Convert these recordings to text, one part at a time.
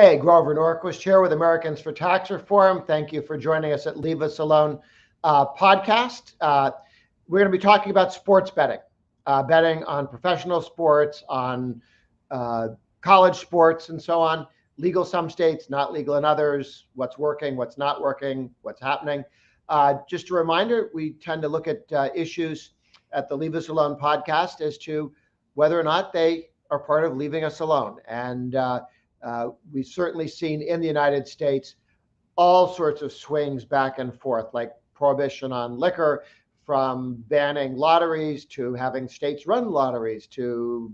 Hey, Grover Norquist here with Americans for Tax Reform. Thank you for joining us at Leave Us Alone podcast. We're going to be talking about sports betting, betting on professional sports, on college sports, and so on. Legal some states, not legal in others, what's working, what's not working, what's happening. Just a reminder, we tend to look at issues at the Leave Us Alone podcast as to whether or not they are part of leaving us alone. And we've certainly seen in the United States all sorts of swings back and forth, like prohibition on liquor, from banning lotteries to having states run lotteries to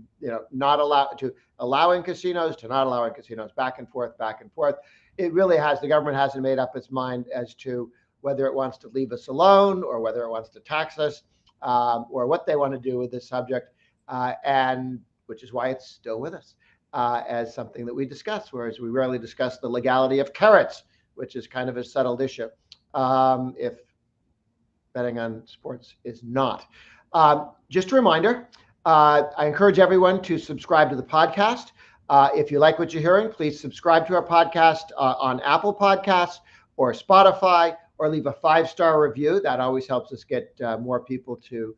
not allow to allowing casinos to not allowing casinos, back and forth, back and forth. It really has, the government hasn't made up its mind as to whether it wants to leave us alone or whether it wants to tax us or what they want to do with this subject, and which is why it's still with us. As something that we discuss, whereas we rarely discuss the legality of carrots, which is kind of a settled issue, if betting on sports is not. Just a reminder, I encourage everyone to subscribe to the podcast. If you like what you're hearing, please subscribe to our podcast on Apple Podcasts or Spotify, or leave a 5-star review. That always helps us get more people to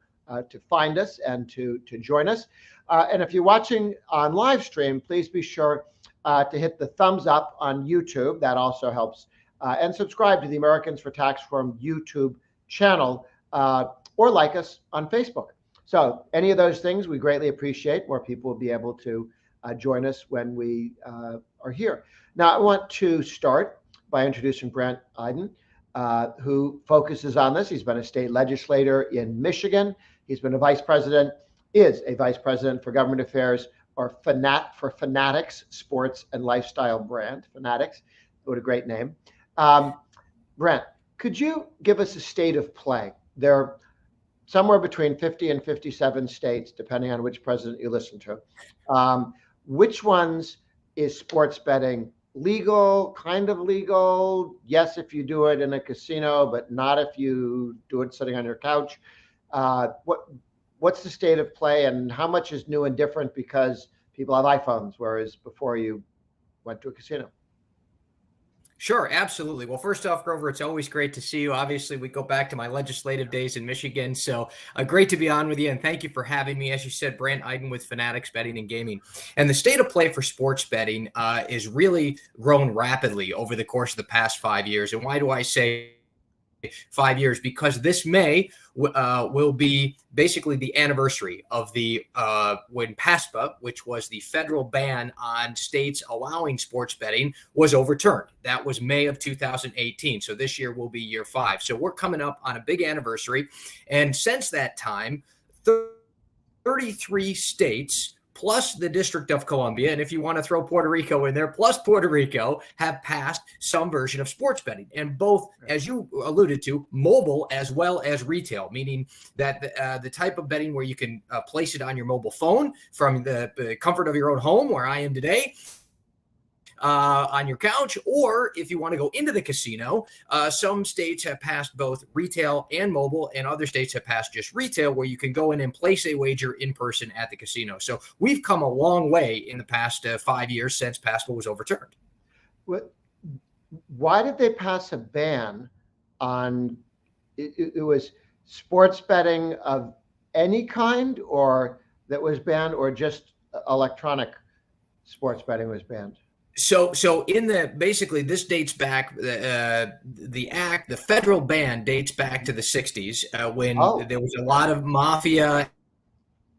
find us and to join us. And if you're watching on live stream, please be sure to hit the thumbs up on YouTube. That also helps. And subscribe to the Americans for Tax Reform YouTube channel, or like us on Facebook. So any of those things we greatly appreciate. More people will be able to join us when we are here. Now, I want to start by introducing Brandt Iden, who focuses on this. He's been a state legislator in Michigan. He's been is a vice president for government affairs, or for Fanatics sports and lifestyle brand. Fanatics, what a great name. Brandt, could you give us a state of play? There are somewhere between 50 and 57 states, depending on which president you listen to. Which ones is sports betting legal, kind of legal? Yes, if you do it in a casino, but not if you do it sitting on your couch. What's the state of play, and how much is new and different because people have iPhones, whereas before you went to a casino? Sure, absolutely. Well, first off, Grover, it's always great to see you. Obviously, we go back to my legislative days in Michigan, so great to be on with you, and thank you for having me. As you said, Brandt Iden with Fanatics Betting and Gaming. And the state of play for sports betting is really grown rapidly over the course of the past 5 years. And why do I say 5 years? Because this May will be basically the anniversary of the when PASPA, which was the federal ban on states allowing sports betting, was overturned. That was May of 2018. So this year will be year 5. So we're coming up on a big anniversary. And since that time, 33 states plus the District of Columbia, and if you want to throw Puerto Rico in there, plus Puerto Rico, have passed some version of sports betting. And both, as you alluded to, mobile as well as retail, meaning that the type of betting where you can place it on your mobile phone from the comfort of your own home, where I am today, on your couch, or if you want to go into the casino, some states have passed both retail and mobile, and other states have passed just retail, where you can go in and place a wager in person at the casino. So we've come a long way in the past 5 years since PASPA was overturned. Why did they pass a ban on it was sports betting of any kind, or that was banned, or just electronic sports betting was banned? So basically this dates back, the federal ban dates back to the 60s when there was a lot of mafia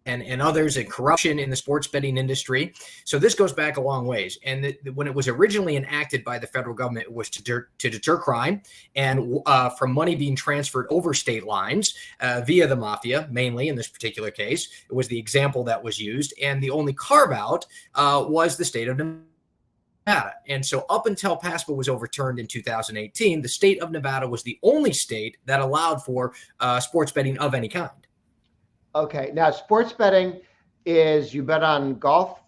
and others and corruption in the sports betting industry. So this goes back a long ways. And when it was originally enacted by the federal government, it was to deter crime and from money being transferred over state lines via the mafia, mainly in this particular case. It was the example that was used. And the only carve out was the state of Nevada. And so up until PASPA was overturned in 2018, the state of Nevada was the only state that allowed for sports betting of any kind. Okay. Now, sports betting is you bet on golf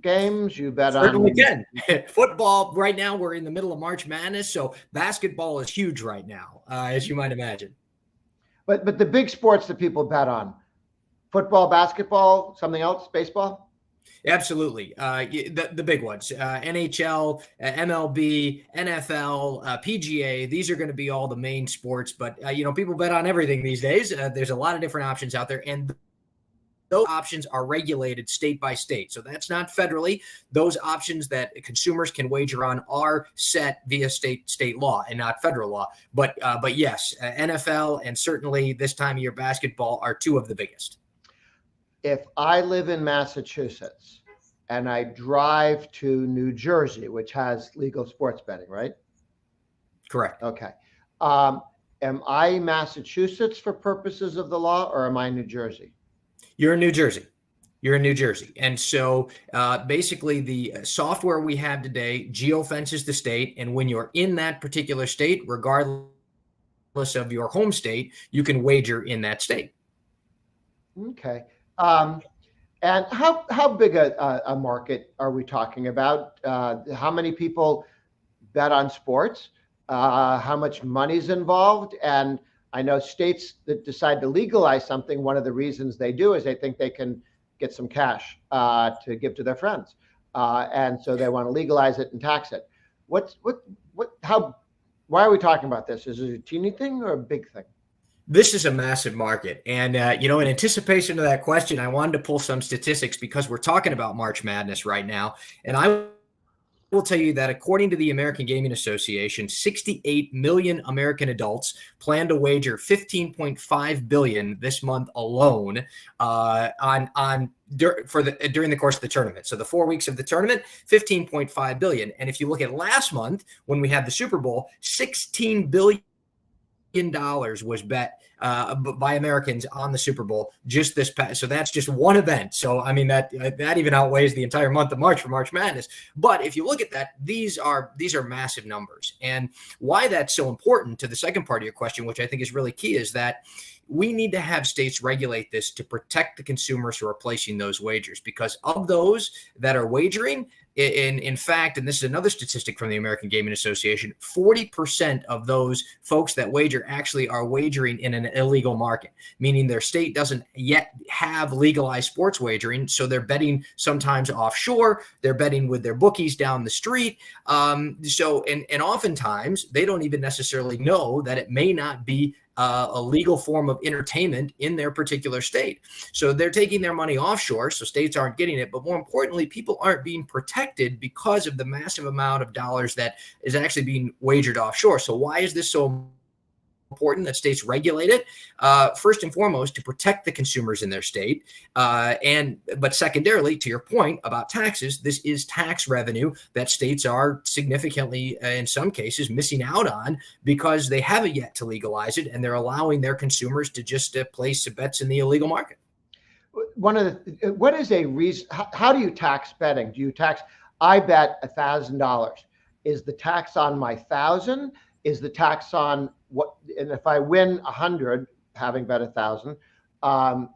games, you bet Certainly on... can. Football, right now we're in the middle of March Madness, so basketball is huge right now, as you might imagine. But the big sports that people bet on, football, basketball, something else, baseball? Absolutely. The big ones, NHL, MLB, NFL, PGA, these are going to be all the main sports. But, people bet on everything these days. There's a lot of different options out there. And those options are regulated state by state. So that's not federally. Those options that consumers can wager on are set via state law and not federal law. But yes, NFL and certainly this time of year basketball are two of the biggest. If I live in Massachusetts and I drive to New Jersey, which has legal sports betting, right? Correct. Okay. Am I Massachusetts for purposes of the law, or am I New Jersey? You're in New Jersey. You're in New Jersey. And so basically the software we have today geofences the state. And when you're in that particular state, regardless of your home state, you can wager in that state. Okay. And how big a market are we talking about? How many people bet on sports? How much money's involved? And I know states that decide to legalize something, one of the reasons they do is they think they can get some cash to give to their friends. And so they want to legalize it and tax it. Why are we talking about this? Is it a teeny thing or a big thing? This is a massive market. And, in anticipation of that question, I wanted to pull some statistics because we're talking about March Madness right now. And I will tell you that according to the American Gaming Association, 68 million American adults plan to wager $15.5 billion this month alone during the course of the tournament. So the 4 weeks of the tournament, $15.5 billion. And if you look at last month when we had the Super Bowl, $16 billion was bet by Americans on the Super Bowl just this past. So that's just one event. So, I mean, that even outweighs the entire month of March for March Madness. But if you look at that, these are massive numbers. And why that's so important to the second part of your question, which I think is really key, is that we need to have states regulate this to protect the consumers who are placing those wagers, because of those that are wagering, in fact, and this is another statistic from the American Gaming Association, 40% of those folks that wager actually are wagering in an illegal market, meaning their state doesn't yet have legalized sports wagering. So they're betting sometimes offshore, they're betting with their bookies down the street. And oftentimes they don't even necessarily know that it may not be a legal form of entertainment in their particular state. So they're taking their money offshore, so states aren't getting it. But more importantly, people aren't being protected because of the massive amount of dollars that is actually being wagered offshore. So why is this so important that states regulate it? First and foremost, to protect the consumers in their state. But secondarily, to your point about taxes, this is tax revenue that states are significantly, in some cases, missing out on because they haven't yet to legalize it, and they're allowing their consumers to just place bets in the illegal market. What is a reason? How do you tax betting? Do you tax? I bet $1,000. Is the tax on my 1,000? Is the tax on what? And if I win 100, having bet 1,000,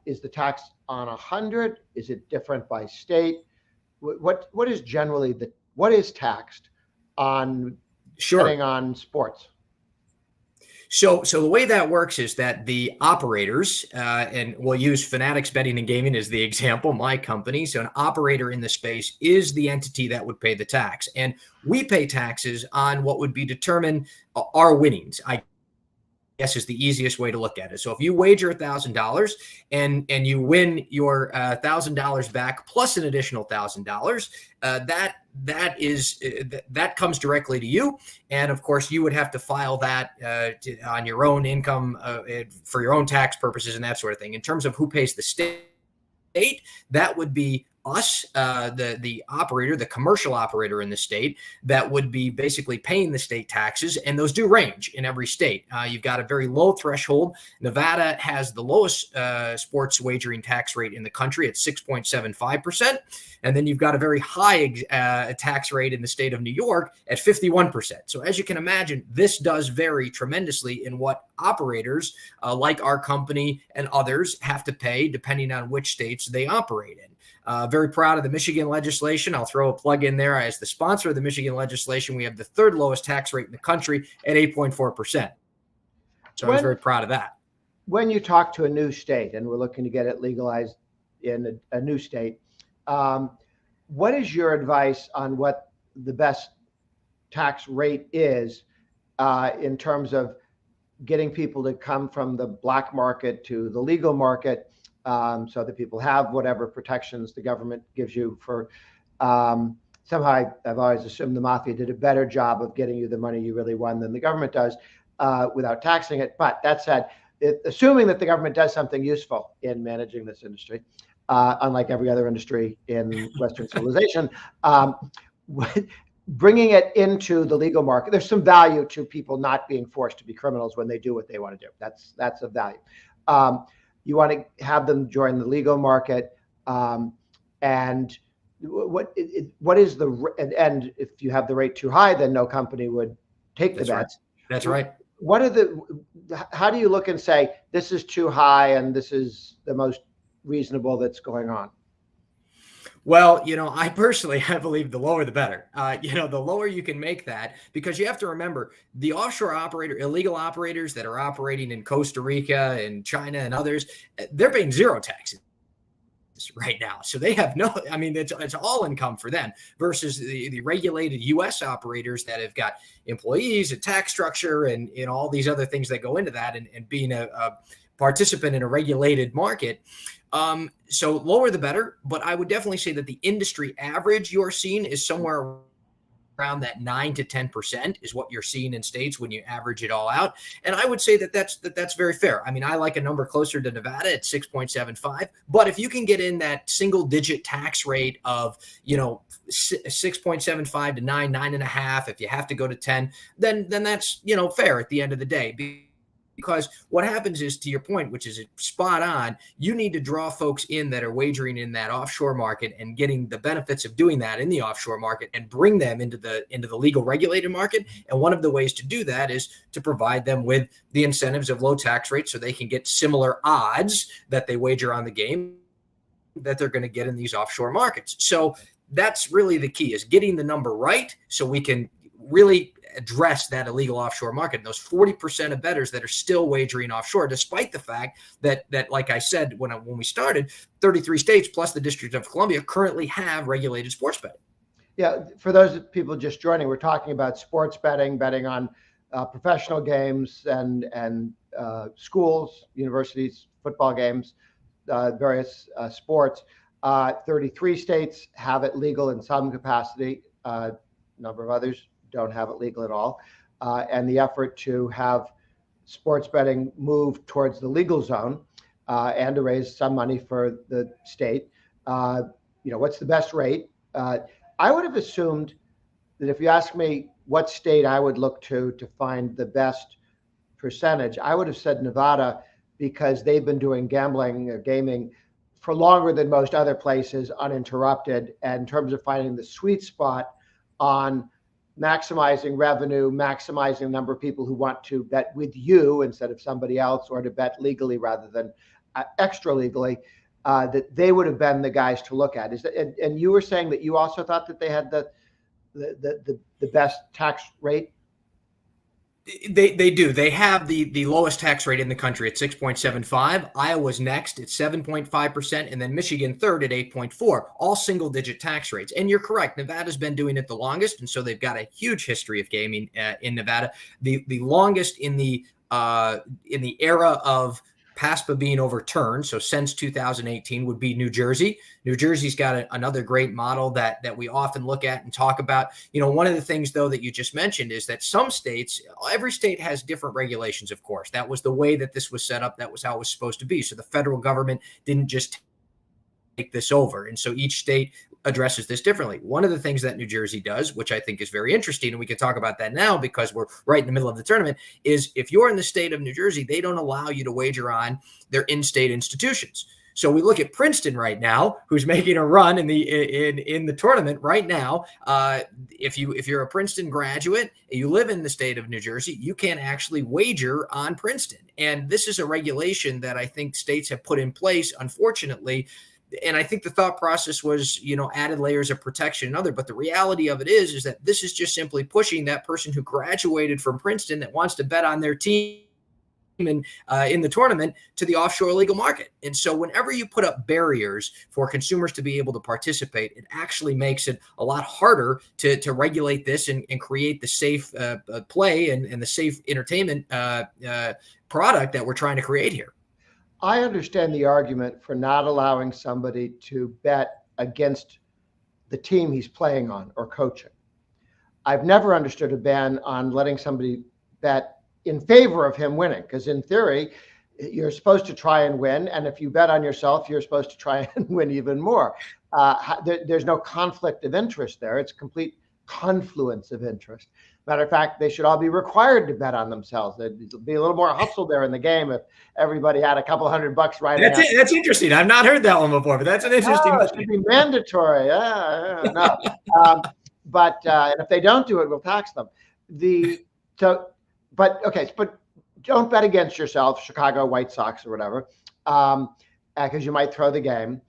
is the tax on 100? Is it different by state? What is generally what is taxed on betting on sports? So the way that works is that the operators, and we'll use Fanatics Betting and Gaming as the example, my company. So an operator in the space is the entity that would pay the tax. And we pay taxes on what would be determined our winnings, I guess is the easiest way to look at it. So if you wager $1,000 and you win your $1,000 back plus an additional $1,000, that comes directly to you. And of course, you would have to file that on your own income for your own tax purposes and that sort of thing. In terms of who pays the state, that would be us, the operator, the commercial operator in the state that would be basically paying the state taxes. And those do range in every state. You've got a very low threshold. Nevada has the lowest sports wagering tax rate in the country at 6.75%. And then you've got a very high tax rate in the state of New York at 51%. So as you can imagine, this does vary tremendously in what operators like our company and others have to pay depending on which states they operate in. Very proud of the Michigan legislation. I'll throw a plug in there. As the sponsor of the Michigan legislation, we have the third lowest tax rate in the country at 8.4%. So I was very proud of that. When you talk to a new state, and we're looking to get it legalized in a new state, What is your advice on what the best tax rate is in terms of getting people to come from the black market to the legal market, so that people have whatever protections the government gives you for somehow I've always assumed the mafia did a better job of getting you the money you really won than the government does without taxing it. But that said, assuming that the government does something useful in managing this industry, unlike every other industry in Western civilization, bringing it into the legal market, there's some value to people not being forced to be criminals when they do what they want to do. That's a value. You want to have them join the legal market, and what is the and if you have the rate too high, then no company would take the bets. That's right. How do you look and say this is too high and this is the most reasonable that's going on? Well, I personally, I believe the lower the better. The lower you can make that, because you have to remember the offshore illegal operators that are operating in Costa Rica and China and others, they're paying zero taxes right now. So they have it's all income for them versus the regulated U.S. operators that have got employees, a tax structure, and all these other things that go into that, and being a participant in a regulated market. So lower the better, but I would definitely say that the industry average you're seeing is somewhere around that 9 to 10% is what you're seeing in states when you average it all out. And I would say that's very fair. I mean, I like a number closer to Nevada at 6.75, but if you can get in that single digit tax rate of, 6.75 to 9.5, if you have to go to 10, then that's, fair at the end of the day. Because what happens is, to your point, which is spot on, you need to draw folks in that are wagering in that offshore market and getting the benefits of doing that in the offshore market and bring them into the legal regulated market. And one of the ways to do that is to provide them with the incentives of low tax rates so they can get similar odds that they wager on the game that they're going to get in these offshore markets. So that's really the key, is getting the number right so we can really address that illegal offshore market, those 40% of bettors that are still wagering offshore, despite the fact that like I said, when we started, 33 states plus the District of Columbia currently have regulated sports betting. Yeah. For those people just joining, we're talking about sports betting on professional games and schools, universities, football games, various sports. 33 states have it legal in some capacity. A number of others don't have it legal at all. And the effort to have sports betting move towards the legal zone and to raise some money for the state. What's the best rate? I would have assumed that if you ask me what state I would look to find the best percentage, I would have said Nevada, because they've been doing gambling or gaming for longer than most other places, uninterrupted. And in terms of finding the sweet spot on maximizing revenue, maximizing the number of people who want to bet with you instead of somebody else, or to bet legally rather than extra legally, that they would have been the guys to look at. And you were saying that you also thought that they had the best tax rate? They do. They have the lowest tax rate in the country at 6.75. Iowa's next at 7.5%, and then Michigan third at 8.4. All single digit tax rates. And you're correct. Nevada's been doing it the longest, and so they've got a huge history of gaming in Nevada. The longest in the era of PASPA being overturned, so since 2018, would be New Jersey. New Jersey's got another great model that we often look at and talk about. One of the things, though, that you just mentioned is that some states, every state has different regulations, of course. That was the way that this was set up. That was how it was supposed to be. So the federal government didn't just take this over. And so each state addresses this differently. One of the things that New Jersey does, which I think is very interesting, and we can talk about that now because we're right in the middle of the tournament, is if you're in the state of New Jersey, they don't allow you to wager on their in-state institutions. So we look at Princeton right now, who's making a run in the tournament right now. If you're a Princeton graduate and you live in the state of New Jersey, you can actually wager on Princeton. And this is a regulation that I think states have put in place, unfortunately. And I think the thought process was, added layers of protection and other. But the reality of it is that this is just simply pushing that person who graduated from Princeton that wants to bet on their team in the tournament to the offshore illegal market. And so whenever you put up barriers for consumers to be able to participate, it actually makes it a lot harder to regulate this and create the safe play and the safe entertainment product that we're trying to create here. I understand the argument for not allowing somebody to bet against the team he's playing on or coaching. I've never understood a ban on letting somebody bet in favor of him winning, because in theory, you're supposed to try and win. And if you bet on yourself, you're supposed to try and win even more. There's no conflict of interest there. It's complete confluence of interest. Matter of fact, they should all be required to bet on themselves. There'd be a little more hustle there in the game if everybody had a couple $100 right now. That's interesting. I've not heard that one before, but that's an interesting. It should be mandatory. No. But if they don't do it, we'll tax them. But don't bet against yourself, Chicago White Sox or whatever, because you might throw the game.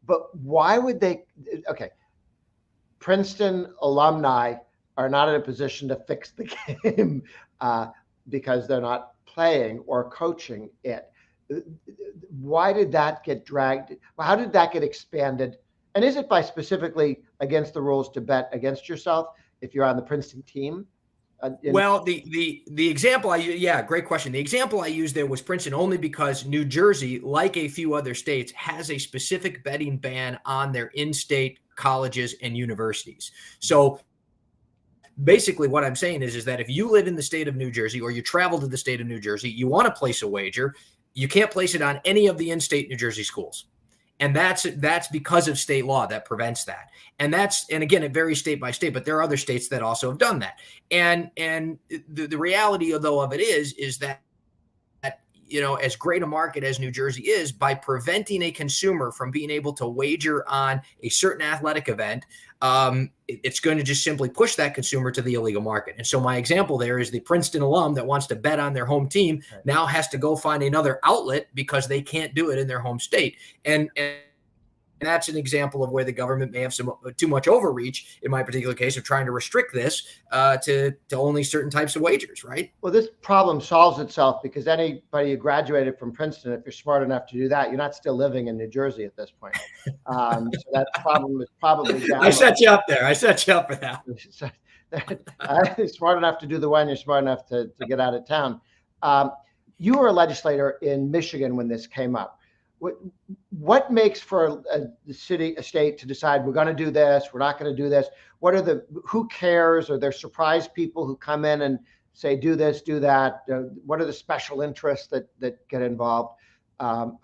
But why would they? Okay, Princeton alumni are not in a position to fix the game because they're not playing or coaching it. Why did that get dragged? How did that get expanded? And is it by specifically against the rules to bet against yourself if you're on the Princeton team? Well, the example great question. The example I used there was Princeton only because New Jersey, like a few other states, has a specific betting ban on their in-state colleges and universities. So basically what I'm saying is that if you live in the state of New Jersey or you travel to the state of New Jersey, you want to place a wager, you can't place it on any of the in-state New Jersey schools. And that's because of state law that prevents that. And again, it varies state by state, but there are other states that also have done that. And the reality though of it is that, as great a market as New Jersey is, by preventing a consumer from being able to wager on a certain athletic event, it's going to just simply push that consumer to the illegal market. And so my example there is the Princeton alum that wants to bet on their home team now has to go find another outlet because they can't do it in their home state. And that's an example of where the government may have too much overreach, in my particular case, of trying to restrict this to only certain types of wagers, right? Well, this problem solves itself because anybody who graduated from Princeton, if you're smart enough to do that, you're not still living in New Jersey at this point. So that problem is probably down. I set you up there. I set you up for that. Smart enough to do the one, you're smart enough to get out of town. You were a legislator in Michigan when this came up. What makes for a state to decide we're going to do this, we're not going to do this? Who cares? Are there surprise people who come in and say, do this, do that? What are the special interests that get involved? When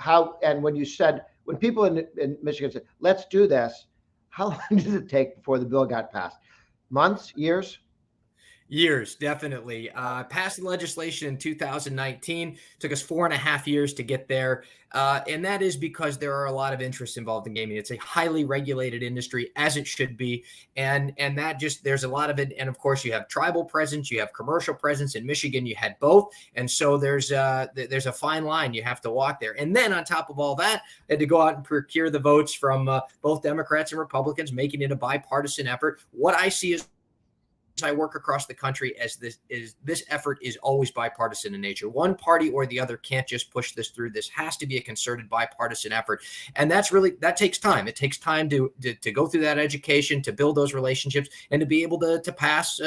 people in Michigan said, let's do this, how long did it take before the bill got passed? Months, years? Years, definitely. Passed the legislation in 2019. Took us 4.5 years to get there. And that is because there are a lot of interests involved in gaming. It's a highly regulated industry, as it should be. And there's a lot of it. And of course, you have tribal presence, you have commercial presence. In Michigan, you had both. And so there's a fine line you have to walk there. And then on top of all that, I had to go out and procure the votes from both Democrats and Republicans, making it a bipartisan effort. What I see is I work across the country as this effort is always bipartisan in nature. One party or the other can't just push this through. This has to be a concerted bipartisan effort. And that takes time. It takes time to go through that education, to build those relationships, and to be able to pass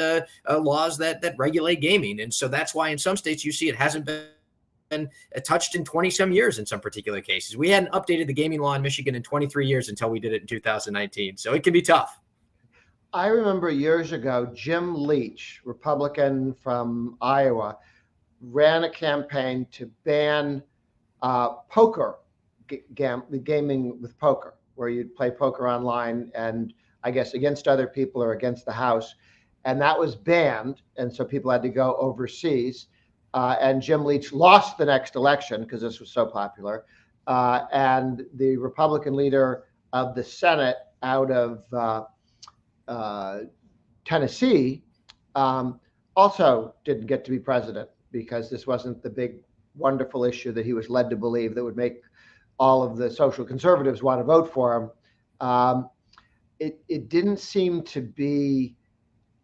laws that regulate gaming. And so that's why in some states you see it hasn't been touched in 20 some years in some particular cases. We hadn't updated the gaming law in Michigan in 23 years until we did it in 2019. So it can be tough. I remember years ago, Jim Leach, Republican from Iowa, ran a campaign to ban poker, gaming with poker, where you'd play poker online and I guess against other people or against the house. And that was banned. And so people had to go overseas. And Jim Leach lost the next election because this was so popular. And the Republican leader of the Senate out of Tennessee also didn't get to be president because this wasn't the big, wonderful issue that he was led to believe that would make all of the social conservatives want to vote for him. It didn't seem to be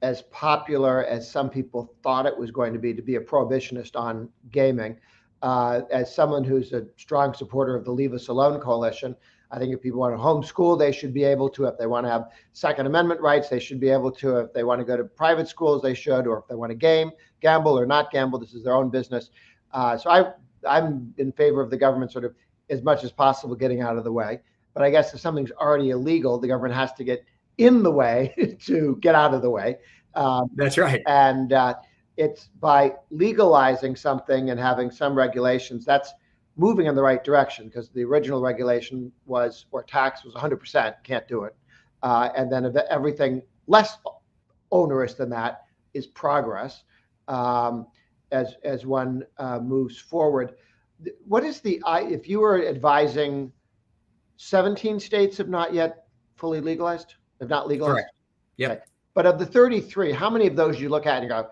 as popular as some people thought it was going to be a prohibitionist on gaming. as someone who's a strong supporter of the Leave Us Alone coalition, I think if people want to homeschool, they should be able to. If they want to have Second Amendment rights, they should be able to. If they want to go to private schools, they should. Or if they want to gamble or not gamble, this is their own business. So I'm in favor of the government sort of as much as possible getting out of the way. But I guess if something's already illegal, the government has to get in the way to get out of the way. That's right. And it's by legalizing something and having some regulations, that's moving in the right direction, because the original regulation was, or tax was 100%, can't do it. And then everything less onerous than that is progress as one moves forward. What is if you were advising, 17 states have not yet fully legalized, have not legalized? Correct. Yeah. Okay. But of the 33, how many of those you look at and you go,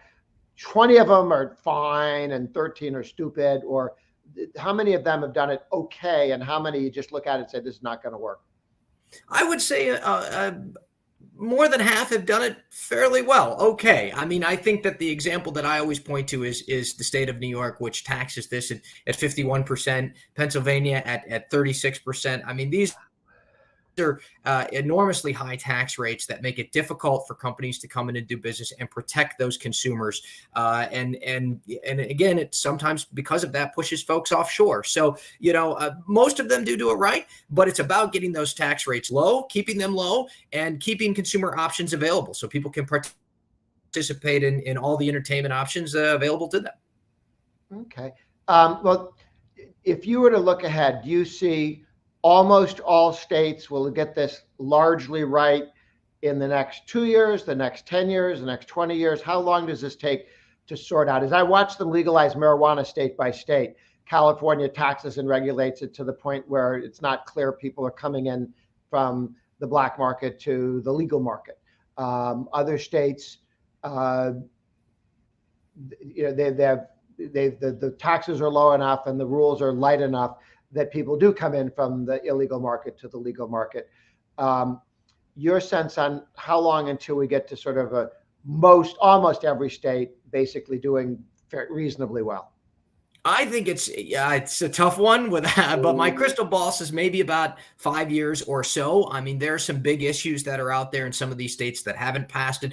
20 of them are fine and 13 are stupid? Or how many of them have done it okay, and how many you just look at it and say, this is not going to work? I would say more than half have done it fairly well. Okay. I mean, I think that the example that I always point to is the state of New York, which taxes this at 51%, Pennsylvania at 36%. I mean, these are enormously high tax rates that make it difficult for companies to come in and do business and protect those consumers. And again, it sometimes, because of that, pushes folks offshore. So, most of them do it right, but it's about getting those tax rates low, keeping them low, and keeping consumer options available so people can participate in all the entertainment options available to them. Okay. Well, if you were to look ahead, do you see almost all states will get this largely right in the next 2 years, the next 10 years, the next 20 years? How long does this take to sort out? As I watch them legalize marijuana state by state, California taxes and regulates it to the point where it's not clear people are coming in from the black market to the legal market. Other states, the taxes are low enough and the rules are light enough that people do come in from the illegal market to the legal market. Your sense on how long until we get to sort of almost every state basically doing reasonably well? I think it's a tough one with that, but my crystal ball says maybe about 5 years or so. I mean, there are some big issues that are out there in some of these states that haven't passed it.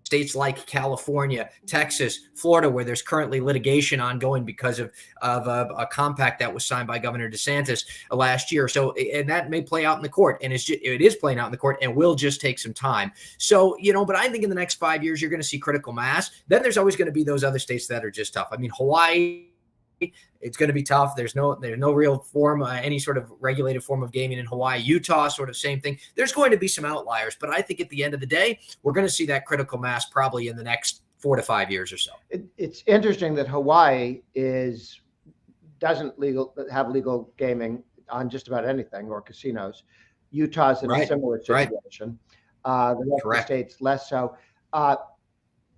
States like California, Texas, Florida, where there's currently litigation ongoing because of a compact that was signed by Governor DeSantis last year. So, and that may play out in the court, and it is playing out in the court, and will just take some time. So, but I think in the next 5 years, you're going to see critical mass. Then there's always going to be those other states that are just tough. I mean, Hawaii, it's going to be tough. There's no real form, any sort of regulated form of gaming in Hawaii. Utah, sort of same thing. There's going to be some outliers, but I think at the end of the day, we're going to see that critical mass probably in the next 4 to 5 years or so. It's interesting that Hawaii doesn't have legal gaming on just about anything, or casinos. Utah's in a similar situation. The rest of the states less so.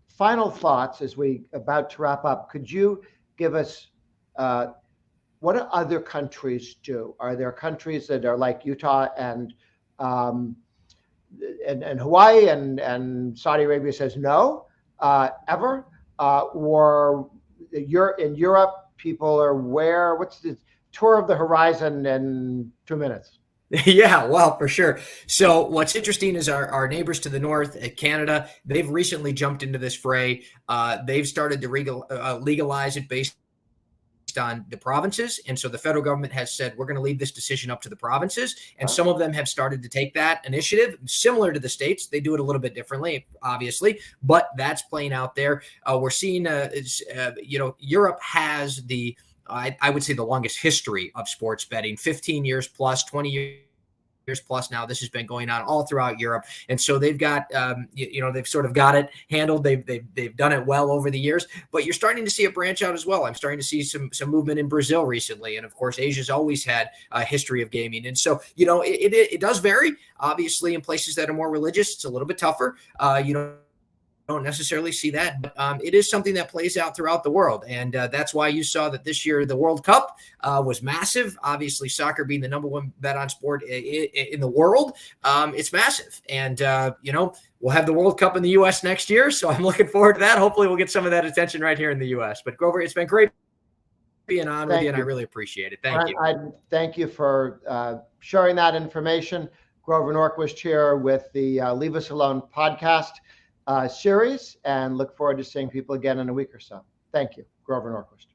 Final thoughts as we about to wrap up. Could you give us what do other countries do? Are there countries that are like Utah and Hawaii and Saudi Arabia says no ever? Or in Europe, people are where? What's the tour of the horizon in 2 minutes? Yeah, well, for sure. So what's interesting is our neighbors to the north, Canada, they've recently jumped into this fray. They've started to legalize it based on the provinces. And so the federal government has said, we're going to leave this decision up to the provinces. And some of them have started to take that initiative, similar to the states. They do it a little bit differently, obviously, but that's playing out there. We're seeing, Europe has I would say the longest history of sports betting, 15 years plus, 20 years plus now. This has been going on all throughout Europe. And so they've got, they've sort of got it handled. They've done it well over the years, but you're starting to see it branch out as well. I'm starting to see some movement in Brazil recently. And of course, Asia's always had a history of gaming. And so, it does vary. Obviously, in places that are more religious, it's a little bit tougher. Don't necessarily see that, but it is something that plays out throughout the world. And that's why you saw that this year the World Cup was massive. Obviously, soccer being the number one bet on sport in the world, it's massive. And, we'll have the World Cup in the U.S. next year, so I'm looking forward to that. Hopefully we'll get some of that attention right here in the U.S. But Grover, it's been great being on with you, and I really appreciate it. Thank you. I thank you for sharing that information. Grover Norquist here with the Leave Us Alone podcast series, and look forward to seeing people again in a week or so. Thank you, Grover Norquist.